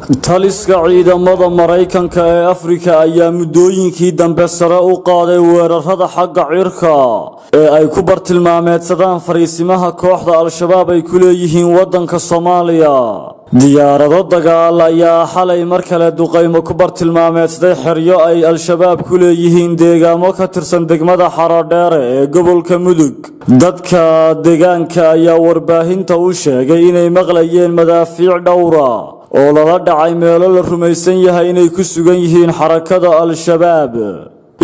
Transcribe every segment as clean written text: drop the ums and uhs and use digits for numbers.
taliska ciidamada Mareykanka ee Afrika ayaa muddooyinkii dambe sare u qaaday weerarada xagga cirka ee ay ku bartilmaameedsadaan fariisimaha kooxda Al-Shabaab ay ku leeyihiin wadanka Soomaaliya. diyaarado dagaal ayaa xalay mar kale duqeymo ku bartilmaameedsaday xeryo ay Al-Shabaab ku leeyihiin deegaamo ka tirsan degmada Xaradheere ee gobolka Mudug. dadka deegaanka ayaa warbaahinta u sheegay inay maqlayeen madaafiic dhowra oo lala dhacay meelo la rumaysan yahay inay ku sugan yihiin xarakada Al-Shabaab,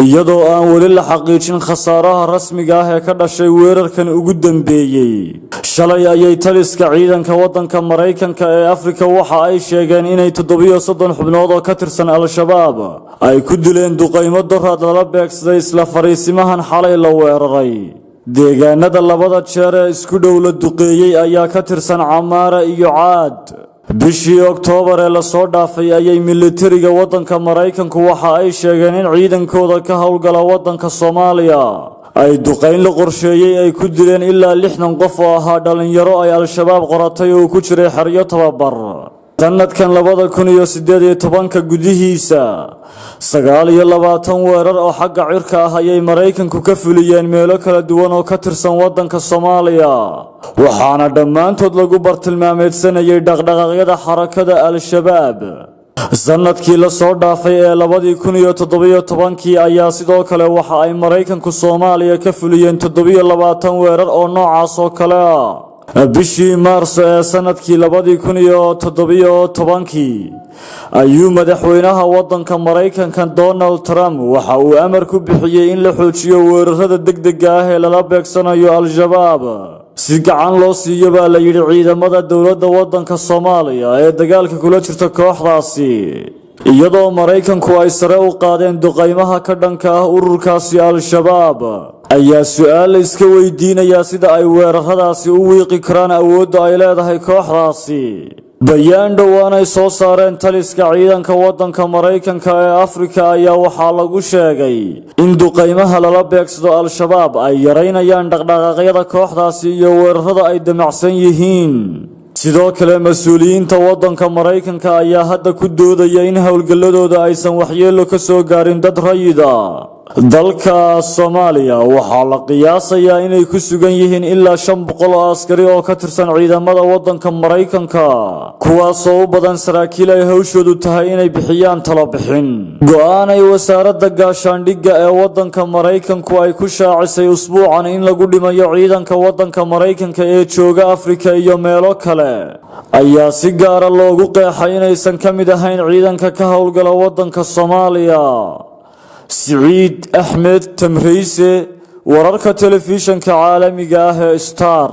iyadoo aan weli la xaqiijin khasaaraha rasmiga ah ee ka dhashay weerarkan ugu dambeeyay. shalay ayay taliska ciidanka wadanka Mareykanka ee Afrika waxa ay sheegeen inay 37 xubnood oo ka tirsan Al-Shabaab ay ku dileen duqeymo daraad lala beegsaday isla fariisimahan xalay la weeraray. deegaanada labada jeer ee isku dhow la duqeeyay ayaa ka tirsan Camaara iyo Caad. bishii Oktoobar ee la soo dhaafay ayay militariga wadanka Mareykanku waxa ay sheegeen in ciidankooda ka howlgala wadanka Soomaaliya ay duqeyn la qorsheeyay ay ku dileen ilaa 60 qof oo ahaa dhalinyaro ay Al-Shabaab qoratay oo ku jiray xeryo tababar. sanadkan 2018 gudihiisa 29 weerar oo xagga cirka ah ayay Mareykanku ka fuliyeen meelo kala duwan oo ka tirsan wadanka Soomaaliya, waxaana dhammaantood lagu bartilmaameedsanayay dhaqdhaqaaqyada xarakada Al-Shabaab. sanadkii la soo dhaafay ee 2017 ayaa sidoo kale waxa ay Mareykanku Soomaaliya ka fuliyeen 27 weerar oo noocaas oo kale ah. bishii Maarso ee sanadkii 2017 ayuu madaxweynaha wadanka Mareykanka Donald Trump waxa uu amar ku bixiyay in la xoojiyo weerarada degdega ah ee lala beegsanayo Al-Shabaab si gacan loo siiyo baa la yiri ciidamada dawladda wadanka Soomaaliya ee dagaalka kula jirta kooxdaasi, iyadoo Mareykanku ay sare u qaadeen duqeymaha ka dhanka ah ururkaasi Al-Shabaab. ayaa su'aal iska weydiinaya sida ay weeraradaasi u wiiqi karaan awoodda ay leedahay kooxdaasi. bayaan dhowaan ay soo saareen taliska ciidanka wadanka Mareykanka ee Afrika ayaa waxaa lagu sheegay in duqeymaha lala beegsado Al-Shabaab ay yareynayaan dhaqdhaqaaqyada kooxdaasi iyo weerarada ay damacsan yihiin. sidoo kale mas'uuliyiinta wadanka Mareykanka ayaa hadda ku doodaya in howlgalladooda aysan waxyeello ka soo gaarin dad rayid ah. dalka Soomaaliya waxaa la qiyaasayaa inay ku sugan yihiin ilaa 500 oo askari oo ka tirsan ciidamada wadanka Mareykanka, kuwaas oo u badan saraakiil ay hawshoodu tahay inay bixiyaan talo bixin. go'aan ay wasaaradda gaashaandhigga ee wadanka Mareykanku ay ku shaacisay usbuucan in lagu dhimayo ciidanka wadanka Mareykanka ee jooga Afrika iyo meelo kale ayaa si gaar ah loogu qeexay inaysan ka mid ahayn ciidanka ka howlgala wadanka Soomaaliya. سعيد أحمد تمريسي ورركة تلفزيون كعالمي جاه ستار.